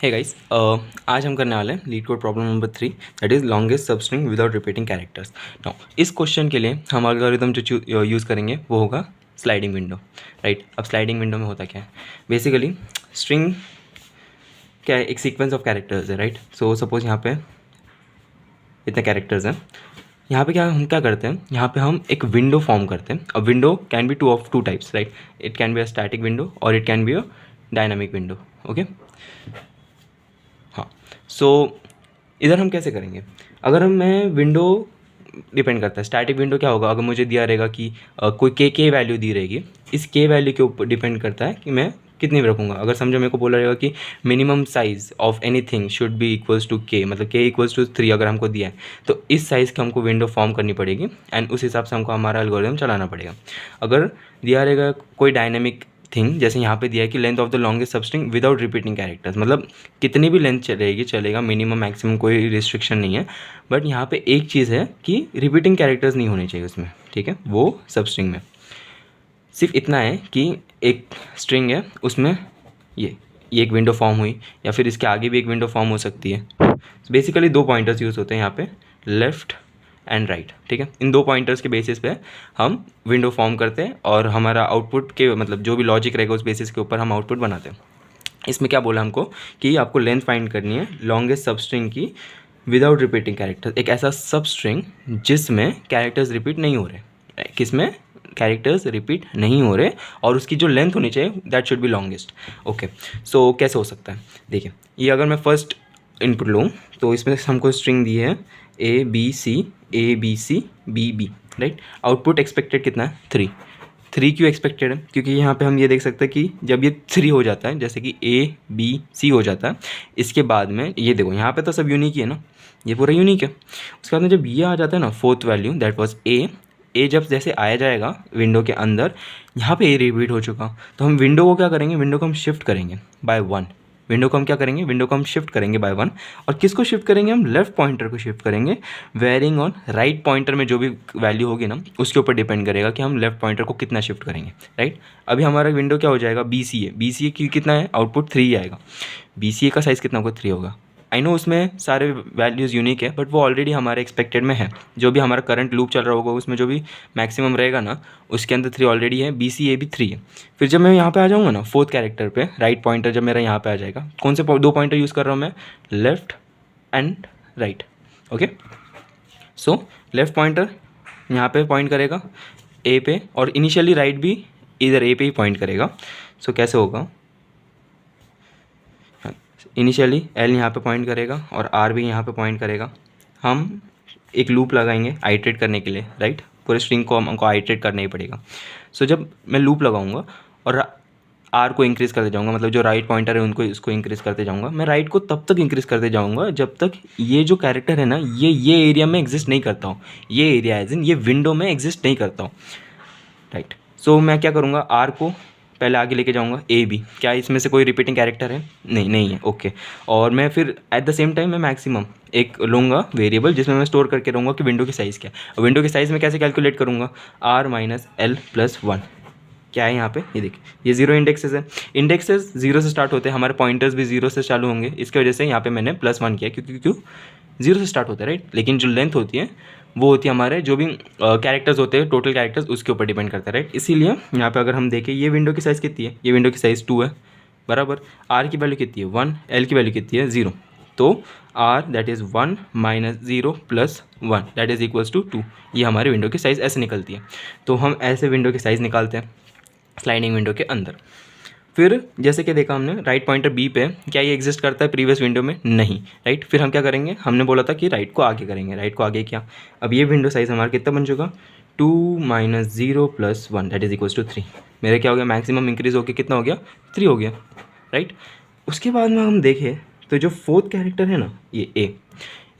Hey guys, आज हम करने वाले हैं leet code problem number 3, that is longest सब string without repeating characters. Now इस क्वेश्चन के लिए हम एल्गोरिथम जो यूज़ करेंगे वो होगा स्लाइडिंग विंडो, राइट। अब स्लाइडिंग विंडो में होता क्या है, बेसिकली स्ट्रिंग क्या है, एक सीक्वेंस ऑफ कैरेक्टर्स है, राइट। सो सपोज यहाँ पे इतने कैरेक्टर्स हैं, यहाँ पे हम क्या करते हैं, यहाँ पे हम एक विंडो फॉर्म करते हैं। अब window can be two types, right. It can be a static window और it can be a dynamic window, okay. हाँ, सो इधर हम कैसे करेंगे, अगर मैं विंडो डिपेंड करता है, स्टैटिक विंडो क्या होगा, अगर मुझे दिया रहेगा कि कोई के वैल्यू दी रहेगी, इस के वैल्यू के ऊपर डिपेंड करता है कि मैं कितनी भी रखूँगा। अगर समझो मेरे को बोला रहेगा कि minimum size of anything should be equals to K, मतलब के इक्वल्स टू 3 अगर हमको दिया है, तो इस साइज़ की हमको विंडो फॉर्म करनी पड़ेगी एंड उस हिसाब से हमको हमारा एल्गोरिथम चलाना पड़ेगा। अगर दिया रहेगा कोई डायनेमिक थिंग, जैसे यहाँ पे दिया है कि length of the longest substring without repeating characters, मतलब कितनी भी लेंथ चलेगा, मिनिमम मैक्सिमम कोई रिस्ट्रिक्शन नहीं है। बट यहाँ पे एक चीज़ है कि रिपीटिंग कैरेक्टर्स नहीं होने चाहिए उसमें, ठीक है। वो सबस्ट्रिंग में सिर्फ इतना है कि एक स्ट्रिंग है, उसमें ये एक विंडो फॉर्म हुई, या फिर इसके आगे भी एक विंडो फॉर्म हो सकती है। बेसिकली 2 पॉइंटर्स यूज़ होते हैं यहाँ पे, लेफ़्ट एंड राइट, ठीक है। इन 2 पॉइंटर्स के बेसिस पे हम विंडो फॉर्म करते हैं और हमारा आउटपुट के मतलब जो भी लॉजिक रहेगा उस बेसिस के ऊपर हम आउटपुट बनाते हैं। इसमें क्या बोला हमको कि आपको लेंथ फाइंड करनी है लॉन्गेस्ट सबस्ट्रिंग की विदाउट रिपीटिंग कैरेक्टर, एक ऐसा सबस्ट्रिंग जिसमें कैरेक्टर्स रिपीट नहीं हो रहे, किसमें कैरेक्टर्स रिपीट नहीं हो रहे, और उसकी जो लेंथ होनी चाहिए that should be longest, okay. So कैसे हो सकता है, देखिए, ये अगर मैं फर्स्ट इनपुट लूँ तो इसमें हमको स्ट्रिंग दी है A B C B B, right. Output expected कितना है, 3 क्यों एक्सपेक्टेड है, क्योंकि यहाँ पे हम ये देख सकते हैं कि जब ये 3 हो जाता है, जैसे कि ए बी सी हो जाता है, इसके बाद में ये देखो यहाँ पे तो सब यूनिक ही है ना, ये पूरा यूनिक है। उसके बाद में जब ये आ जाता है ना, fourth value that was a जब जैसे आया जाएगा विंडो के अंदर, यहाँ पे ए रिपीट हो चुका, तो हम विंडो को क्या करेंगे, विंडो को हम शिफ्ट करेंगे बाय 1। विंडो को हम क्या करेंगे, विंडो को हम शिफ्ट करेंगे बाय 1। और किसको शिफ्ट करेंगे, हम लेफ्ट पॉइंटर को शिफ्ट करेंगे, वेयरिंग ऑन राइट पॉइंटर में जो भी वैल्यू होगी ना उसके ऊपर डिपेंड करेगा कि हम लेफ्ट पॉइंटर को कितना शिफ्ट करेंगे, राइट। अभी हमारा विंडो क्या हो जाएगा, बी सी ए की कितना है, आउटपुट 3 आएगा। बी सी ए का साइज़ कितना होगा, 3 होगा। आई नो उसमें सारे वैल्यूज़ यूनिक है, बट वो ऑलरेडी हमारे एक्सपेक्टेड में है। जो भी हमारा करंट लूप चल रहा होगा उसमें जो भी मैक्सिमम रहेगा ना, उसके अंदर 3 ऑलरेडी है, बी सी ए भी 3 है। फिर जब मैं यहाँ पे आ जाऊँगा ना, फोर्थ कैरेक्टर पे राइट पॉइंटर जब मेरा यहाँ पे आ जाएगा, कौन से 2 पॉइंटर यूज़ कर रहा हूँ मैं, left and right, okay. So left pointer यहाँ पे पॉइंट करेगा ए पे, और इनिशियली राइट भी इधर ए पे ही पॉइंट करेगा। सो कैसे होगा, इनिशियली एल यहाँ पे पॉइंट करेगा और आर भी यहाँ पे पॉइंट करेगा। हम एक लूप लगाएंगे आइट्रेट करने के लिए, राइट। पूरे स्ट्रिंग को हमको आइट्रेट करना ही पड़ेगा। सो जब मैं लूप लगाऊंगा और आर को इंक्रीज़ करते जाऊंगा, मतलब जो राइट पॉइंटर है उनको इसको इंक्रीज़ करते जाऊंगा, मैं राइट को तब तक इंक्रीज़ करते जाऊंगा जब तक ये जो कैरेक्टर है ना, ये एरिया में एग्जिस्ट नहीं करता हूँ, ये एरिया एज इन ये विंडो में एग्जिस्ट नहीं करता हूँ, राइट। सो मैं क्या करूँगा, आर को पहले आगे लेके जाऊँगा, ए बी, क्या इसमें से कोई रिपीटिंग कैरेक्टर है, नहीं है, ओके। और मैं फिर एट द सेम टाइम मैं मैक्सिमम एक लूँगा वेरिएबल जिसमें मैं स्टोर करके रहूँगा कि विंडो की साइज़ क्या है। विंडो की साइज़ में कैसे कैलकुलेट करूँगा, आर माइनस एल प्लस 1, क्या है यहाँ पे, ये देखिए, ये 0 इंडेक्सेस है, इंडेक्सेस 0 से स्टार्ट होते हैं, हमारे पॉइंटर्स भी 0 से चालू होंगे, इसकी वजह से यहाँ पे मैंने +1 किया, क्यों 0 से स्टार्ट होता है, राइट। लेकिन जो लेंथ होती है वो होती है हमारे जो भी कैरेक्टर्स होते हैं, टोटल कैरेक्टर्स, उसके ऊपर डिपेंड करता है, राइट। इसीलिए यहाँ पे अगर हम देखें, ये विंडो की साइज़ कितनी है, ये विंडो की साइज़ 2 है, बराबर। आर की वैल्यू कितनी है, 1, एल की वैल्यू कितनी है, 0, तो R that is 1 minus 0 plus 1 that is equals to 2। ये हमारी विंडो की साइज़ ऐसे निकलती है। तो हम ऐसे विंडो की साइज़ निकालते हैं स्लाइडिंग विंडो के अंदर। फिर जैसे कि देखा हमने राइट पॉइंटर बी पे, क्या ये एग्जिस्ट करता है प्रीवियस विंडो में, नहीं, राइट। फिर हम क्या करेंगे, हमने बोला था कि राइट को आगे करेंगे, राइट को आगे क्या, अब ये विंडो साइज़ हमारा कितना बन चुका, 2 minus 0 plus 1 that is equals to 3। मेरे क्या हो गया, मैक्सिमम इंक्रीज़ होकर कितना हो गया, 3 हो गया, राइट। उसके बाद में हम देखें तो जो फोर्थ कैरेक्टर है ना, ये ए,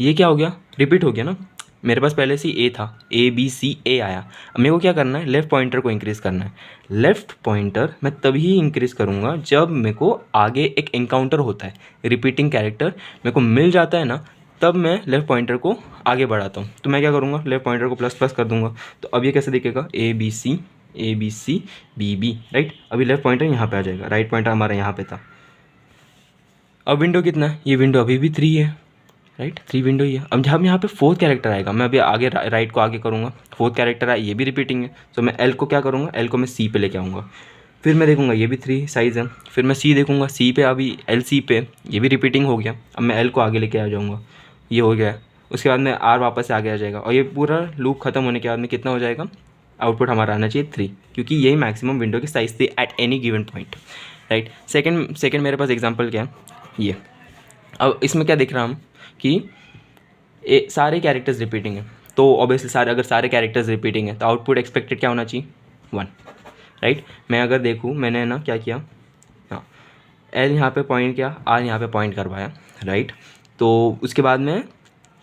ये क्या हो गया, रिपीट हो गया ना। मेरे पास पहले से ए था, ए बी सी ए आया, अब मेरे को क्या करना है, लेफ़्ट पॉइंटर को इंक्रीज़ करना है। लेफ़्ट पॉइंटर मैं तभी इंक्रीज़ करूँगा जब मेरे को आगे एक एनकाउंटर होता है, रिपीटिंग कैरेक्टर मेरे को मिल जाता है ना, तब मैं लेफ़्ट पॉइंटर को आगे बढ़ाता हूँ। तो मैं क्या करूँगा, लेफ़्ट पॉइंटर को प्लस प्लस कर दूँगा, तो अब ये कैसे दिखेगा, A B C B B, right. अभी लेफ़्ट पॉइंटर यहाँ पे आ जाएगा, राइट पॉइंटर हमारा यहाँ पे था, अब विंडो कितना है, ये विंडो अभी भी 3 है, राइट, 3 विंडो ही है। अब जब यहाँ पे फोर्थ कैरेक्टर आएगा, मैं अभी आगे राइट को आगे करूँगा, फोर्थ कैरेक्टर आए, ये भी रिपीटिंग है, तो मैं एल को क्या करूँगा, एल को मैं सी पे लेके आऊँगा। फिर मैं देखूँगा ये भी 3 साइज़ है, फिर मैं सी देखूँगा, सी पे अभी एल सी पे ये भी रिपीटिंग हो गया, अब मैं एल को आगे लेके आ जाऊँगा, ये हो गया। उसके बाद में आर वापस से आगे आ जाएगा और ये पूरा लूप खत्म होने के बाद में कितना हो जाएगा, आउटपुट हमारा आना चाहिए 3, क्योंकि यही मैक्सिमम विंडो की साइज़ थी at any given point, right. Second मेरे पास एग्जांपल क्या है, ये। अब इसमें क्या दिख रहा हम कि सारे कैरेक्टर्स रिपीटिंग है, तो ऑब्वियसली अगर सारे कैरेक्टर्स रिपीटिंग है तो आउटपुट एक्सपेक्टेड क्या होना चाहिए, 1, राइट। मैं अगर देखूँ, मैंने ना क्या किया, हाँ, एल यहाँ पे पॉइंट किया, आर यहाँ पे पॉइंट करवाया, राइट। तो उसके बाद में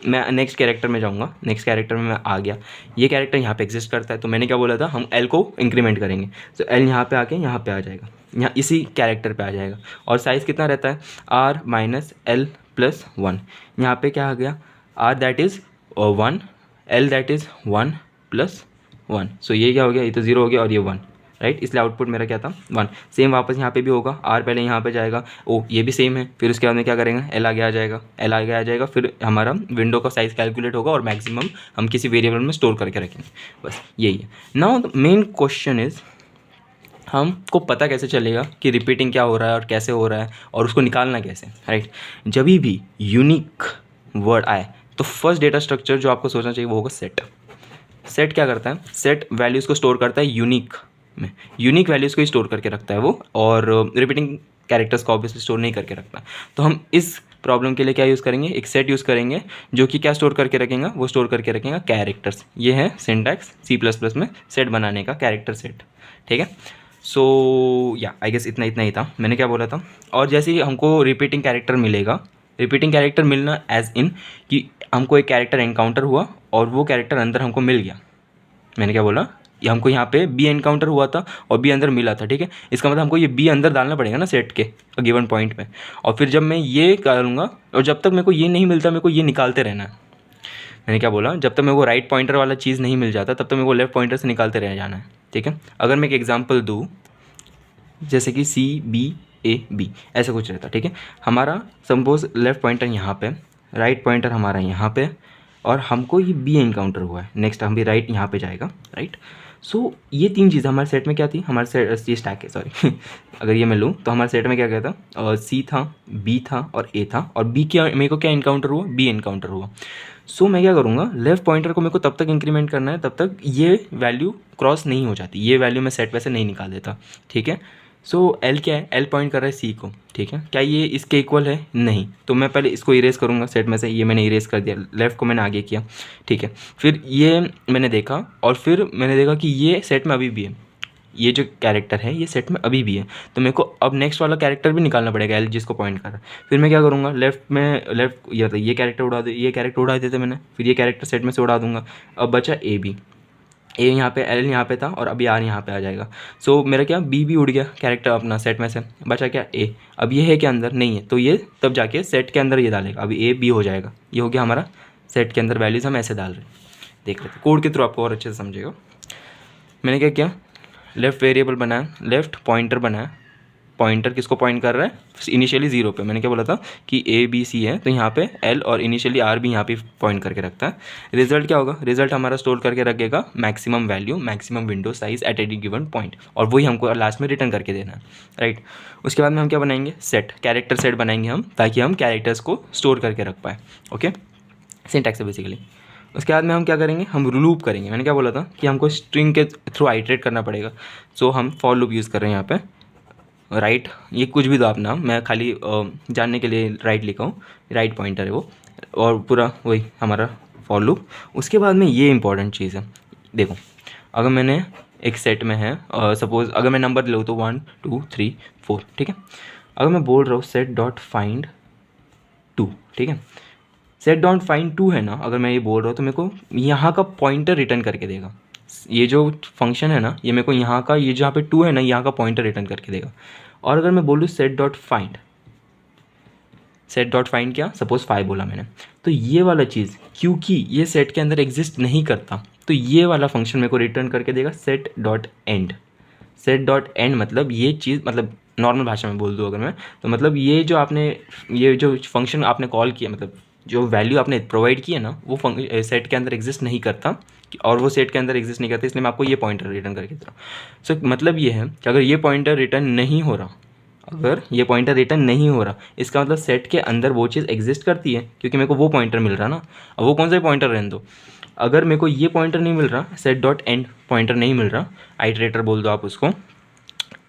मैं नेक्स्ट कैरेक्टर में जाऊँगा, नेक्स्ट कैरेक्टर में मैं आ गया, ये कैरेक्टर यहाँ पे एग्जिस्ट करता है, तो मैंने क्या बोला था, हम एल को इंक्रीमेंट करेंगे, तो एल यहाँ पे आके यहाँ पे आ जाएगा, यहाँ इसी कैरेक्टर पे आ जाएगा, और साइज़ कितना रहता है, आर माइनस एल प्लस 1। यहाँ पे क्या आ गया, R that is 1, L that is 1 plus 1, so ये क्या हो गया, ये तो 0 हो गया और ये 1, राइट। इसलिए आउटपुट मेरा क्या था, 1। सेम वापस यहाँ पे भी होगा, आर पहले यहाँ पे जाएगा, ओ ये भी सेम है, फिर उसके बाद में क्या करेंगे, एल आगे आ जाएगा, एल आगे आ जाएगा, फिर हमारा विंडो का साइज़ कैलकुलेट होगा और मैक्सिमम हम किसी वेरिएबल में स्टोर करके रखेंगे, बस यही है। Now the main question is, हमको पता कैसे चलेगा कि रिपीटिंग क्या हो रहा है और कैसे हो रहा है और उसको निकालना कैसे, राइट। जब भी यूनिक वर्ड आए तो फर्स्ट डेटा स्ट्रक्चर जो आपको सोचना चाहिए वो होगा सेट। सेट क्या करता है, सेट वैल्यूज़ को स्टोर करता है यूनिक में, यूनिक वैल्यूज़ को ही स्टोर करके रखता है वो, और रिपीटिंग कैरेक्टर्स को ऑब्वियसली स्टोर नहीं करके रखता। तो हम इस प्रॉब्लम के लिए क्या यूज़ करेंगे, एक सेट यूज़ करेंगे जो कि क्या स्टोर करके रखेगा, वो स्टोर करके रखेगा कैरेक्टर्स। ये है सिंटैक्स C++ में सेट बनाने का, कैरेक्टर सेट, ठीक है। सो या आई गेस इतना ही था, मैंने क्या बोला था। और जैसे ही हमको रिपीटिंग कैरेक्टर मिलेगा, रिपीटिंग कैरेक्टर मिलना एज इन कि हमको एक कैरेक्टर एनकाउंटर हुआ और वो कैरेक्टर अंदर हमको मिल गया, मैंने क्या बोला, ये हमको यहाँ पे बी एनकाउंटर हुआ था और बी अंदर मिला था, ठीक है। इसका मतलब हमको ये बी अंदर डालना पड़ेगा ना सेट के गिवन पॉइंट पे, और फिर जब मैं ये करूँगा और जब तक मेरे को ये नहीं मिलता, मेरे को ये निकालते रहना है। मैंने क्या बोला, जब तक मेरे को राइट पॉइंटर वाला चीज़ नहीं मिल जाता तब तक मेरे को लेफ्ट पॉइंटर से निकालते रह जाना है, ठीक है। अगर मैं एक एग्जांपल दूँ, जैसे कि CBAB ऐसा कुछ रहता, ठीक है। हमारा सपोज लेफ्ट पॉइंटर यहाँ पे, राइट पॉइंटर हमारा यहाँ पे, और हमको ये बी एनकाउंटर हुआ है, नेक्स्ट हम भी राइट यहाँ पे जाएगा, राइट। सो ये 3 चीज़ हमारे सेट में क्या थी, हमारे सेट ये स्टैक है, सॉरी अगर ये मैं लूँ तो हमारे सेट में क्या क्या था, C था, B था और A था, और B क्या, मेरे को क्या इनकाउंटर हुआ, B इनकाउंटर हुआ। सो मैं क्या करूँगा, लेफ्ट पॉइंटर को मेरे को तब तक इंक्रीमेंट करना है तब तक ये वैल्यू क्रॉस नहीं हो जाती, ये वैल्यू मैं सेट में से नहीं निकाल देता, ठीक है। सो L क्या है, L पॉइंट कर रहा है C को, ठीक है। क्या ये इसके इक्वल है, नहीं, तो मैं पहले इसको इरेज करूँगा सेट में से, ये मैंने इरेज कर दिया, लेफ़्ट को मैंने आगे किया, ठीक है। फिर ये मैंने देखा और फिर मैंने देखा कि ये सेट में अभी भी है, ये जो कैरेक्टर है ये सेट में अभी भी है, तो मेरे को अब नेक्स्ट वाला कैरेक्टर भी निकालना पड़ेगा, L जिसको पॉइंट कर रहा है। फिर मैं क्या करूँगा, लेफ्ट ये कैरेक्टर उड़ा दे, ये कैरेक्टर उड़ा देते मैंने, फिर ये कैरेक्टर सेट में से उड़ा दूँगा। अब बचा AB, ए यहाँ पे, L यहाँ पे था और अभी R यहाँ पे आ जाएगा। सो मेरा क्या, B भी उड़ गया कैरेक्टर अपना सेट में से, बचा क्या A। अब ये है क्या अंदर नहीं है, तो ये तब जाके सेट के अंदर ये डालेगा, अभी A B हो जाएगा, ये हो गया हमारा सेट के अंदर वैल्यूज़ हम ऐसे डाल रहे हैं। देख लेते कोड के थ्रू, आपको और अच्छे से समझेगा। मैंने क्या किया, लेफ़्ट वेरिएबल बनाया, लेफ़्ट पॉइंटर बनाया, पॉइंटर किसको पॉइंट कर रहा है, इनिशियली 0 पे। मैंने क्या बोला था कि ABC है तो यहाँ पे L और इनिशियली R भी यहाँ पे पॉइंट करके रखता है। रिजल्ट क्या होगा, रिजल्ट हमारा स्टोर करके रखेगा maximum value, maximum window size at any given point, और वही हमको लास्ट में रिटर्न करके देना है, राइट। उसके बाद में हम क्या बनाएंगे, सेट, कैरेक्टर सेट बनाएंगे हम, ताकि हम कैरेक्टर्स को स्टोर करके रख पाए, ओके। सिंटैक्स है बेसिकली। उसके बाद में हम क्या करेंगे, हम लूप करेंगे। मैंने क्या बोला था कि हमको स्ट्रिंग के थ्रू आइटरेट करना पड़ेगा, सो हम फॉर लूप यूज़ कर रहे हैं यहाँ पे, राइट। ये कुछ भी दो आप नाम, मैं खाली जानने के लिए राइट लिखा हूँ, राइट पॉइंटर है वो, और पूरा वही हमारा फॉर लूप। उसके बाद में ये इंपॉर्टेंट चीज़ है, देखो अगर मैंने एक सेट में है, सपोज अगर मैं नंबर लूँ तो 1 2 3 4, ठीक है। अगर मैं बोल रहा हूँ सेट डॉट फाइंड 2, ठीक है, सेट डॉट फाइंड 2 है ना, अगर मैं ये बोल रहा हूँ तो मेरे को यहाँ का पॉइंटर रिटर्न करके देगा। ये जो फंक्शन है ना, ये मेरे को यहाँ का, ये जहाँ पे 2 है ना, यहाँ का पॉइंटर रिटर्न करके देगा। और अगर मैं बोलूँ set dot find, set dot find क्या, सपोज 5 बोला मैंने, तो ये वाला चीज़ क्योंकि ये सेट के अंदर एग्जिस्ट नहीं करता, तो ये वाला फंक्शन मेरे को रिटर्न करके देगा set dot and. Set dot and मतलब ये चीज़, मतलब नॉर्मल भाषा में बोल दूँ अगर मैं, तो मतलब ये जो फंक्शन आपने कॉल किया, मतलब जो वैल्यू आपने प्रोवाइड की है ना, वो सेट के अंदर एग्जिस्ट नहीं करता, और वो सेट के अंदर एग्जिस्ट नहीं करता, इसलिए मैं आपको ये पॉइंटर रिटर्न करके दे रहा हूँ। सो मतलब ये है कि अगर ये पॉइंटर रिटर्न नहीं हो रहा, अगर ये पॉइंटर रिटर्न नहीं हो रहा, इसका मतलब सेट के अंदर वो चीज़ एग्जिस्ट करती है, क्योंकि मेरे को वो पॉइंटर मिल रहा ना। अब वो कौन सा पॉइंटर रहने दो, अगर मेरे को ये पॉइंटर नहीं मिल रहा, सेट डॉट एंड पॉइंटर नहीं मिल रहा, आइटरेटर बोल दो आप उसको,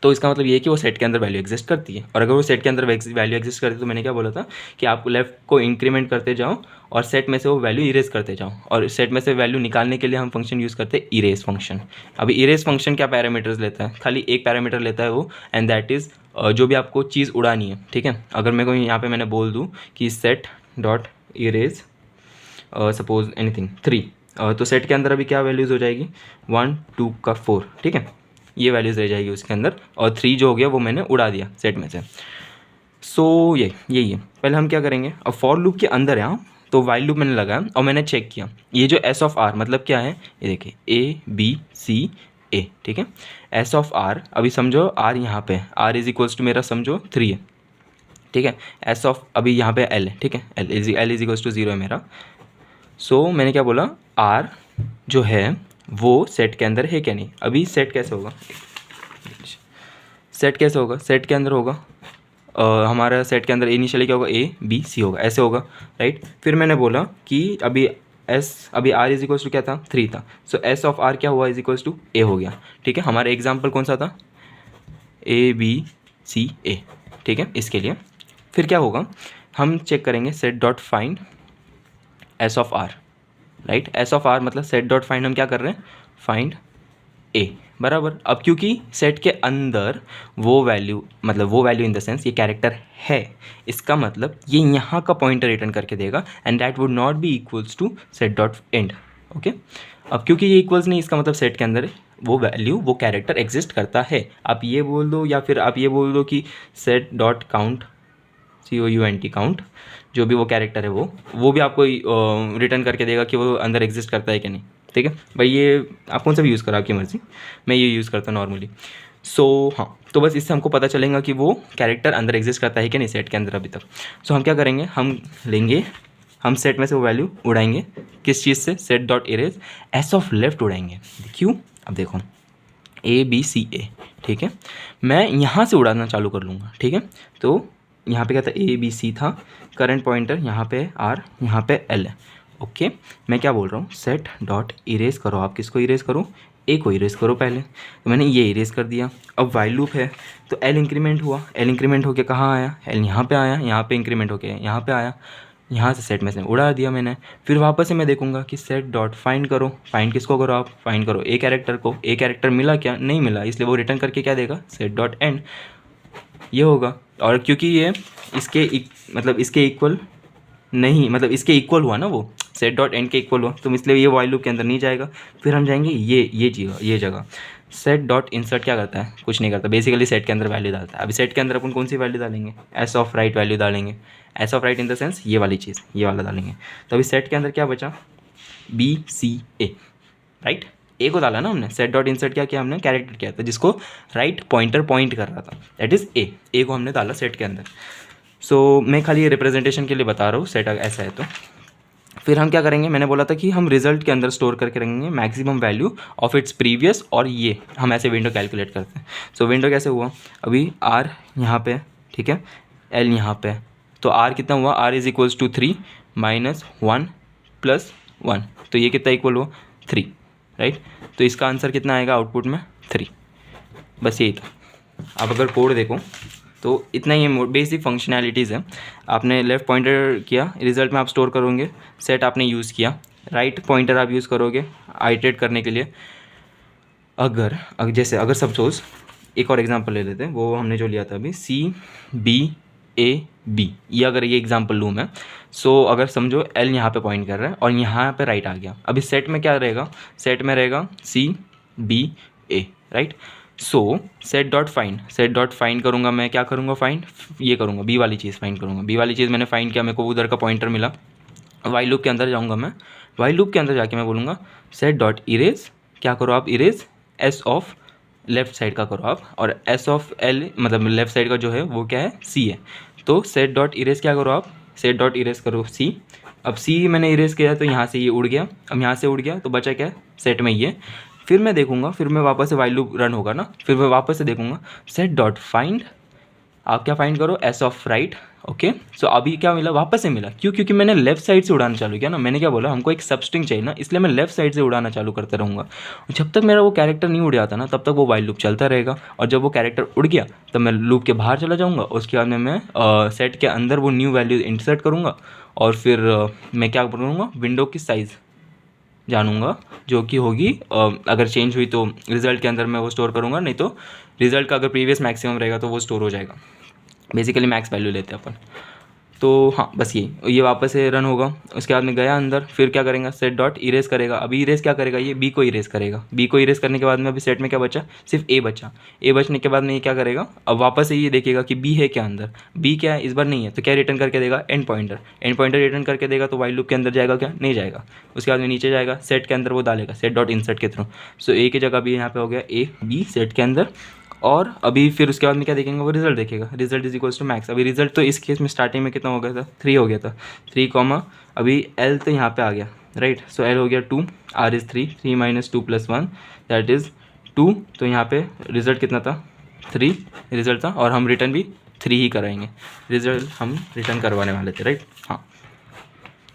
तो इसका मतलब ये है कि वो सेट के अंदर वैल्यू एग्जिस्ट करती है। और अगर वो सेट के अंदर वैल्यू एग्जिस्ट करती है, तो मैंने क्या बोला था कि आप लेफ्ट को इंक्रीमेंट करते जाओ और सेट में से वो वैल्यू इरेज करते जाओ, और सेट में से वैल्यू निकालने के लिए हम फंक्शन यूज़ करते हैं इरेज फंक्शन। अभी इरेज फंक्शन क्या पैरामीटर्स लेता है, खाली एक पैरामीटर लेता है वो, एंड दैट इज़ जो भी आपको चीज़ उड़ानी है, ठीक है। अगर मेरे को यहाँ पे मैंने बोल दूँ कि set dot erase suppose anything 3, तो सेट के अंदर अभी क्या वैल्यूज़ हो जाएगी, 1 2 का 4, ठीक है, ये वैल्यूज़ रह जाएगी उसके अंदर, और 3 जो हो गया वो मैंने उड़ा दिया सेट में से। सो यही है। पहले हम क्या करेंगे, अब फॉर लूप के अंदर है, तो वाइल लूप मैंने लगाया और मैंने चेक किया, ये जो एस ऑफ आर मतलब क्या है, ये देखिए ABCA, ठीक है। एस ऑफ आर, अभी समझो आर यहाँ पे, आर इज इक्वल्स टू मेरा समझो 3 है, ठीक है। एस ऑफ अभी यहाँ पे एल है, ठीक है, एल इज इक्वल्स टू 0 है मेरा। सो मैंने क्या बोला, आर जो है वो सेट के अंदर है क्या नहीं। अभी सेट कैसे होगा, सेट के अंदर होगा हमारा सेट के अंदर इनिशियली क्या होगा, ABC होगा, ऐसे होगा, राइट। फिर मैंने बोला कि अभी आर इज इक्वल्स टू क्या था, 3 था, सो एस ऑफ आर क्या हुआ, इज इक्वल्स टू A हो गया, ठीक है। हमारा एग्जाम्पल कौन सा था, ABCA, ठीक है। इसके लिए फिर क्या होगा, हम चेक करेंगे set dot find S of R, right. S of R मतलब सेट डॉट फाइंड हम क्या कर रहे हैं, फाइंड A बराबर। अब क्योंकि सेट के अंदर वो वैल्यू, मतलब वो वैल्यू इन द सेंस ये कैरेक्टर है, इसका मतलब ये यहाँ का पॉइंटर रिटर्न करके देगा, and that would not be equals to set dot end, okay. अब क्योंकि ये इक्वल्स नहीं, इसका मतलब सेट के अंदर वो वैल्यू, वो कैरेक्टर एग्जिस्ट करता है। आप ये बोल दो, या फिर आप ये बोल दो कि set dot count, COUNT count, जो भी वो कैरेक्टर है वो भी आपको रिटर्न करके देगा कि वो अंदर एग्जिस्ट करता है कि नहीं, ठीक है भाई। ये आप कौन सा भी यूज़ करो, आपकी मर्ज़ी, मैं ये यूज़ करता हूँ नॉर्मली। सो हाँ, तो बस इससे हमको पता चलेगा कि वो कैरेक्टर अंदर एग्जिस्ट करता है कि नहीं सेट के अंदर अभी तक। सो हम क्या करेंगे, हम सेट में से वो वैल्यू उड़ाएंगे, किस चीज़ से, set dot erase s of left उड़ाएंगे। क्यों, अब देखो ABCA, ठीक है, मैं यहाँ से उड़ाना चालू कर लूँगा, ठीक है। तो यहाँ पे क्या था, ABC था, करंट पॉइंटर यहाँ पे R, यहाँ पे L है, ओके। मैं क्या बोल रहा हूँ, सेट डॉट इरेज करो, आप किसको इरेज करो, A को इरेज करो पहले, तो मैंने ये इरेज कर दिया। अब वाइल लूप है, तो L इंक्रीमेंट हुआ, L इंक्रीमेंट होके कहाँ आया, L यहाँ पे आया, यहाँ पे इंक्रीमेंट होके यहाँ पे आया, यहाँ से सेट में से उड़ा दिया मैंने। फिर वापस से मैं देखूंगा कि सेट डॉट फाइंड करो, फाइंड किसको करो, आप फाइंड करो A कैरेक्टर को, A कैरेक्टर मिला क्या, नहीं मिला, इसलिए वो रिटर्न करके क्या देगा, सेट डॉट एंड, ये होगा। और क्योंकि ये मतलब इसके इक्वल नहीं, मतलब इसके इक्वल हुआ ना, वो सेट डॉट एंड के इक्वल हुआ, तो इसलिए ये वाइल लूप के अंदर नहीं जाएगा। फिर हम जाएंगे ये जगह सेट डॉट इंसर्ट क्या करता है, कुछ नहीं करता, बेसिकली सेट के अंदर वैल्यू डालता है। अभी सेट के अंदर अपन कौन सी वैल्यू डालेंगे, एस ऑफ राइट वैल्यू डालेंगे, S of right in the sense ये वाली चीज़, ये वाला डालेंगे। तो अभी सेट के अंदर क्या बचा, BCA, राइट। A को डाला ना हमने, सेट डॉट इंसर्ट क्या किया हमने, कैरेक्टर किया था जिसको राइट पॉइंटर पॉइंट कर रहा था, दैट इज़ A को हमने डाला सेट के अंदर। सो मैं खाली ये रिप्रेजेंटेशन के लिए बता रहा हूँ, सेट ऐसा है तो। फिर हम क्या करेंगे, मैंने बोला था कि हम रिजल्ट के अंदर स्टोर करके रखेंगे maximum value of its previous, और ये हम ऐसे विंडो कैलकुलेट करते हैं। सो विंडो कैसे हुआ, अभी R यहाँ पे, ठीक है, L यहाँ पे, तो R कितना हुआ, R is equals to 3 minus 1 plus 1, तो ये कितना इक्वल हुआ 3, राइट। तो इसका आंसर कितना आएगा आउटपुट में 3, बस यही था। आप अगर कोड देखो तो इतना ही बेसिक फंक्शनैलिटीज़ है। आपने लेफ़्ट पॉइंटर किया, रिजल्ट में आप स्टोर करोगे, सेट आपने यूज़ किया, राइट पॉइंटर आप यूज़ करोगे आइटरेट करने के लिए। अगर सपोज एक और एग्जांपल ले लेते हैं, वो हमने जो लिया था अभी CBAB, ये अगर ये एग्जांपल लूँ मैं, सो अगर समझो L यहाँ पे पॉइंट कर रहा है और यहाँ पे राइट आ गया, अभी सेट में क्या रहेगा, सेट में रहेगा CBA, राइट। सो सेट डॉट फाइंड करूँगा मैं, क्या करूँगा, फाइंड ये करूँगा, B वाली चीज़ फाइंड करूँगा, B वाली चीज़ मैंने फाइंड किया, मेरे को उधर का पॉइंटर मिला। वाइल लूप के अंदर जाऊँगा मैं, वाइल लूप के अंदर जाके मैं बोलूँगा सेट डॉट इरेज, क्या करो आप, erase s of left side का करो आप, और एस ऑफ एल मतलब लेफ्ट साइड का जो है वो क्या है, सी है। तो सेट डॉट इरेज क्या करो आप, सेट डॉट इरेज करो सी। अब सी मैंने इरेज किया तो यहाँ से ये उड़ गया, अब यहाँ से उड़ गया तो बचा क्या, सेट में ये। फिर मैं देखूंगा, फिर मैं वापस से वाइल लूप रन होगा ना, फिर मैं वापस से देखूंगा सेट डॉट फाइंड, आप क्या फाइंड करो, एस ऑफ राइट। ओके, सो अभी क्या मिला, वापस से मिला, क्यों, क्योंकि मैंने लेफ्ट साइड से उड़ाना चालू किया ना। मैंने क्या बोला, हमको एक सबस्ट्रिंग चाहिए ना, इसलिए मैं लेफ्ट साइड से उड़ाना चालू करता रहूँगा। जब तक मेरा वो कैरेक्टर नहीं उड़ जाता ना, तब तक वो वाइल लूप चलता रहेगा। और जब वो कैरेक्टर उड़ गया तब मैं लूप के बाहर चला जाऊँगा, उसके बाद में मैं सेट के अंदर वो न्यू वैल्यू इंसर्ट करूँगा, और फिर मैं क्या करूँगा, विंडो की साइज़ जानूंगा, जो कि होगी अगर चेंज हुई तो रिजल्ट के अंदर मैं वो स्टोर करूँगा, नहीं तो रिजल्ट का अगर प्रीवियस मैक्सिमम रहेगा तो वो स्टोर हो जाएगा। बेसिकली मैक्स वैल्यू लेते हैं अपन। तो हाँ, बस ये वापस से रन होगा। उसके बाद में गया अंदर, फिर क्या करेगा, सेट डॉट इरेज करेगा। अभी इरेज क्या करेगा, ये बी को इरेज करेगा। बी को इरेज करने के बाद में अभी सेट में क्या बचा, सिर्फ ए बचा। ए बचने के बाद में ये क्या करेगा, अब वापस से ये देखेगा कि बी है क्या अंदर, बी क्या है, इस बार नहीं है, तो क्या रिटर्न करके देगा, and pointer. And pointer return करके देगा तो वाइल लूप के अंदर जाएगा क्या, नहीं जाएगा। उसके बाद में नीचे जाएगा, सेट के अंदर वो डालेगा सेट डॉट इंसर्ट के थ्रू। सो ए की जगह भी यहाँ पे हो गया ए बी सेट के अंदर। और अभी फिर उसके बाद में क्या देखेंगे, वो रिजल्ट देखेगा, result is equals to max. अभी रिजल्ट तो इस केस में स्टार्टिंग में कितना हो गया था, 3 हो गया था, 3 कॉमा अभी एल तो यहाँ पे आ गया, राइट। सो एल हो गया 2, R is 3, 3 minus 2 plus 1 that is 2। तो यहाँ पे रिजल्ट कितना था, 3 रिजल्ट था, और हम रिटर्न भी 3 ही कराएंगे। रिजल्ट हम रिटर्न करवाने वाले थे, राइट। हाँ,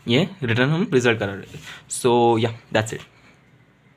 ये रिटर्न हम रिजल्ट करा रहे थे। सो या दैट्स इट।